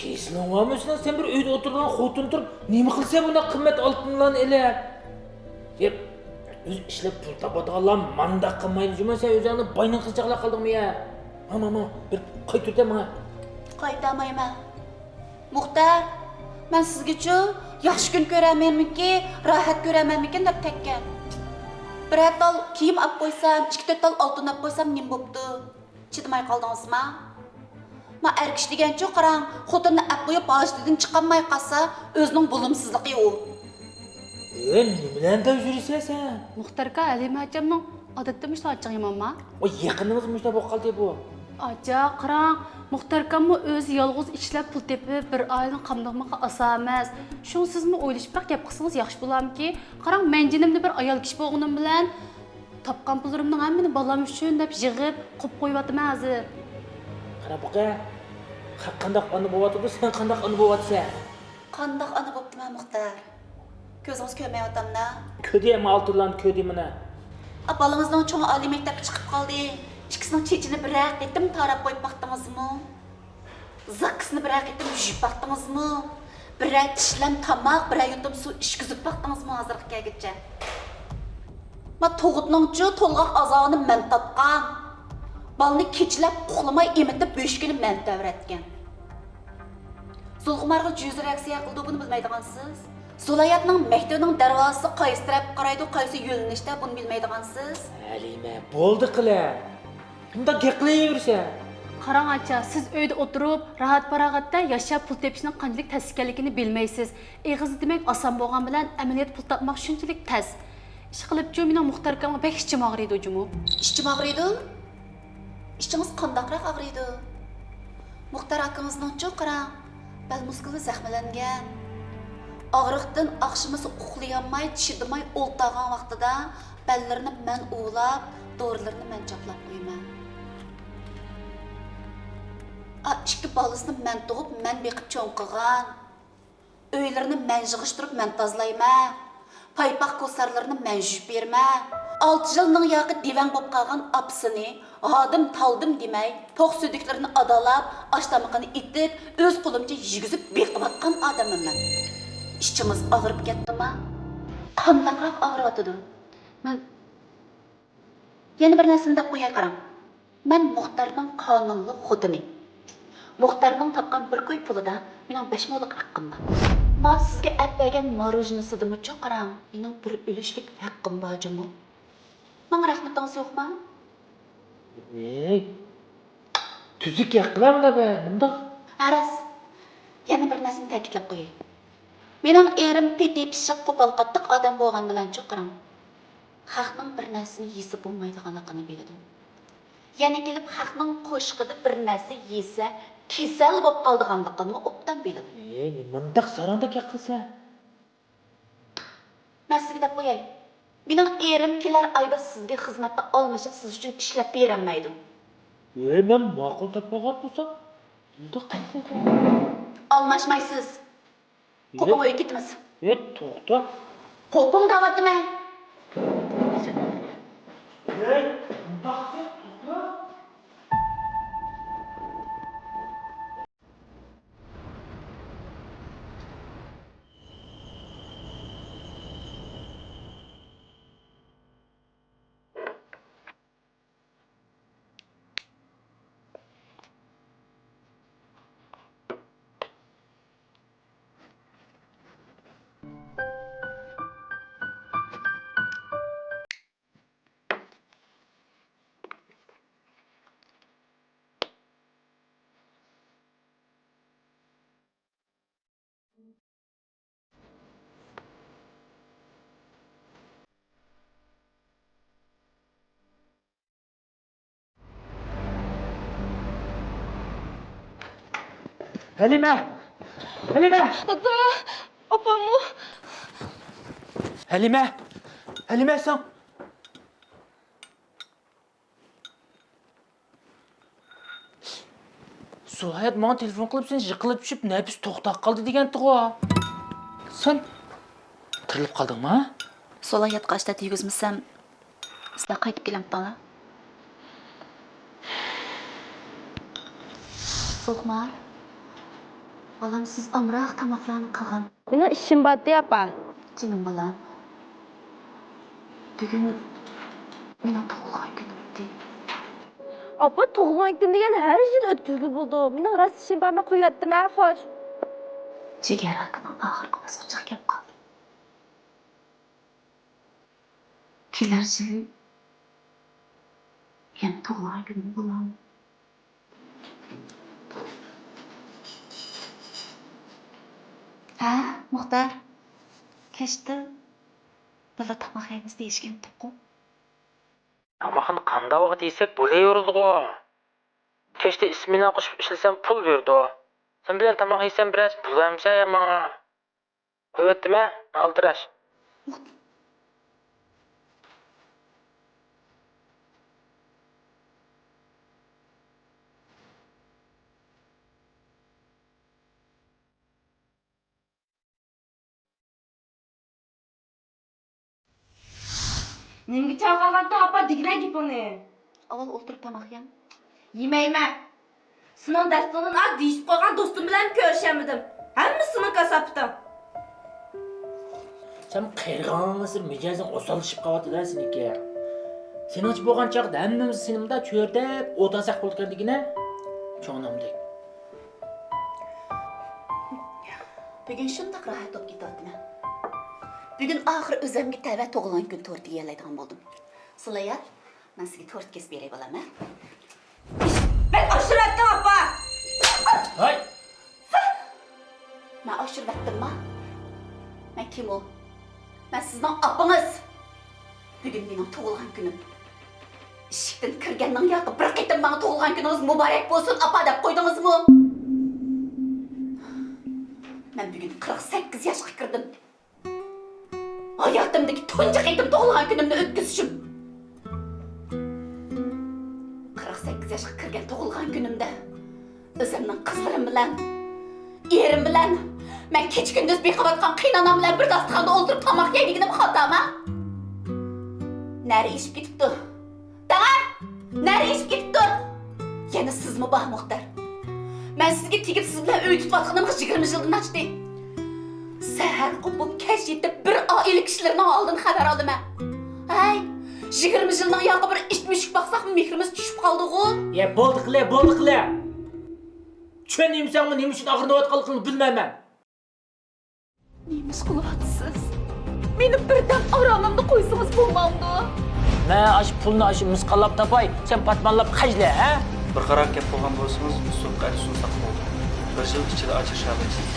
Kesin olmamışsın sen bir uyda oturgan xotun turib, nima qilsa buna qimmat oltinlarni elab. Deb o'z ishlab pul topadiganlar manda qilmaydi, jumasa o'zingni boyning qilchaqlab qoldingmi ya? Mama, bir qaytırda menga. Qaytamayman. Muxtar, men sizgacha yaxshi kun ko'ramanmiki, rohat ko'ramanmikin deb tekkan. Bir tal kiyim olib qo'ysam, 2-4 tal oltin olib qo'ysam nim bo'pti? Chidamay qoldingizmi? Ma erkish degancha qarang, xotinni olib qo'yib boshidan chiqolmay qolsa, o'zining bilimsizligi u. Nimadan deb yursan sen? Muxtarga Halima acamning odatda soching mamma. O yaqinimiz mushta bo'lib qoldi bu. Aca qarang, Muxtarkamı o'zi yolg'iz ishlab pul tepib bir oilani qamdoqmoqqa oson emas. Shuni sizmi o'ylashib yap qilsangiz yaxshi bo'larmiki? Qarang, men jinimni bir ayol kishi bo'lganim bilan topgan pullarimning hammani bolam uchun deb yig'ib qo'yib qo'yapman hozir. Qara buqa. Qandaq ona bo'lyapti, sen qandaq ona bo'lyapsan? Qandaq ana bo'ptimi Muxtar? Ko'zingiz ko'rmayaptimda. Ködeyem altırlarını ködeyim ana. Balangizning cho'ng oliy maktabga chiqib qoldi. İkisining chechini bir raqetim tarab qo'yib baqdingizmi? Zakkisini bir raqetim yuvib baqdingizmi? Bir tishlam tomoq, bir yutum suv ishkizib baqdingizmi hozirga kelguncha? Ma tug'utningchi to'lg'oq azobini men tatgan. Balni kechlab uxlamay emitib bo'shkini men davratgan. Zulg'umarga yuz reaksiya qildi buni bilmaydigansiz. Zulayatning maktabining darvozasi qaysi taraf qaraydi, qaysi yo'linishda buni bilmaydigansiz. Halima, bo'ldi qila. Bunda geqlayversan. Qarang acha, siz uyda o'tirib, rahat farog'atda yashab pul tepishning qanchalik tez ekanligini bilmaysiz. Eg'iz demak oson bo'lgan bilan amaliyot pul topmoq shunchalik tez. Ish qilibchi mening Muxtarkamga bek ichim og'riydi jumu. İçim ağrıydı. İçimiz qandaqroq ağrıydı. Muxtar akangizning qarang, bel muskuli zaxmlangan. Ağrıqdan axşamısı uxlayolmay, chidamay o'ltagan vaqtida ballarini men o'lab, dorilarini men chaplab qo'yaman. İkki bolasini men tug'ib, men beqib cho'ng qilgan. Uylarini men yig'ishtirib, men tozalayman. Paypaq ko'sarlarini men yuvib berman. 6 yilning yoqi divan bo'lib qolgan apsini hadim taldim demay, to'q sudiklarini adalab, ashtamaqini itib, o'z qo'limcha yigizib beqiyotgan odamman. İşçimiz ağırıp ketdimi? Qandaqroq ağrıyotidi? Men yana bir narsani deb qo'yay qarang. Men Muxtarning qonunli xotini. Muxtarning topgan bir qo'y pulida mening 5 minglik haqqim bor. Men sizga atlagan marojnisidimi qarang. Mening bir ulushlik haqqim bor jumi. Menga rahmatingiz yo'qmi? Tuzuk yaqlamda be. Bunda Aras. Yana bir narsani ta'kidlab qo'yay. Mening erim piti pishiq qo'pol qattiq odam bo'lgan bilan qarang. Xalqning bir narsani yesa bo'lmaydiganligini bildim. Yana kelib xalqning qo'shqida bir narsa yesa kasal bo'lib qoldiganligini obdan bildim. Mundaq saranda qilsa. Men sizga deb qo'yay. Mening erim kelar oyda sizga xizmatda olmasa siz uchun ishlab berolmaydi. Men ma'qul topgan bo'lsam, bunda qilsa. Almashmaysiz. Qo'pib o'yib ketamiz. To'xta. Qo'pim davatman. Halima! Halima! Ata, opamı. Halima sen. Sulayat bana telefon qilib sen yiqilib tushib, nafis to'xtab qoldi degan-ku. Sen tirilib qoldingmi, ha? Solayat qashda tegizmisam, sizlar qaytib kelamtala. So'qma. Balam siz amraq tamaqlarını qilgan. Mening ishim bor apa. Canım balam. Bugün mening tug'ilgan kunim edi. Apa tug'ilgan kun degan har yil o'tkazib bo'ldi. Mening rost ishim bormi qo'yaptimi, xo'sh. Jigar akaning oxirgi bosqichiga kelib qoldi. Kelar yil yana tug'ilgan kunim balam. Ha, Muxtar. Kechdi. Birga tamoq yeymiz deyishgan to'qu. Tamaqını qanda vaqt yesek bo'laverdi go. Kechda ismini qo'shib ishlasam pul berdi. Sen bilan tamoq yesam biraz pul hamsa ya menga. Qo'yatdimi? Aldirash. Немге чалғанды апа дегенен кеп оны. Avval o'tirib tamoq yem. Yemeyme. Sınav dersinin az deyişip koygan dostum bilen görüşemedim. Hemmisini kasaptım. Sen qirg'onlasir mijozing osolishib qolyapti-da seniki. Sen och bo'lgan chaqda hammamiz sinimda cho'rdab o'tasak bo'lganligini cho'namdek. Bugün shundoq rahat bo'lib ketyapman. Bugün oxir o'zimga tava tug'ilgan kun torti yeyoladigan bo'ldim. Sulayat, men sizga tort kesib beray bo'laman. Ben aşırı ettim appa. Hay! Men oshirib aytdimmi? Men kim o? Men sizning opingiz. Bugün mening tug'ilgan kunim. Eshikdan kirgandan yoqib bir qitim menga tug'ilgan kuningiz muborak bo'lsin, apa deb qo'ydingizmi? Men bugün 48 yoshga kirdim. Hayotimdagi tunji qitim tug'ilgan kunimni o'tkazishim. 48 yoshga kirgan tug'ilgan kunimda o'zimning qizlarim bilan, erim bilan men kech kunduz beqabatgan qiynanam bilan bir dasturxonda o'tirib tamoq yeydiganim xatoma? Nari ishib ketibdi. Tag'am, nari ishib ketibdi. Yana sizmi bor Muxtar? Men sizga tegib siz bilan uy tutayotganimga 20 yildan ochdi. Sahar qopib kech yetib bir oila kishilarning oldin xabar oldim. Hay, 20 yildan yoqib bir ish mushuk baqsaq mehrimiz tushib qoldi-ku. Ya bo'ldi qila. Tushunimsanmi, nima uchun og'rinayotganligini bilmayman. Neymiş qılatsız? Meni birden aramamda qo'ysangiz bo'lmamdi. Men ash pulni ash misqallab topay, sen patmanlab qajla, ha? Bir qaror gap bo'lgan bo'lsangiz, sudga sunsak bo'ldi. Bir yil ichida ajrasha olasiz.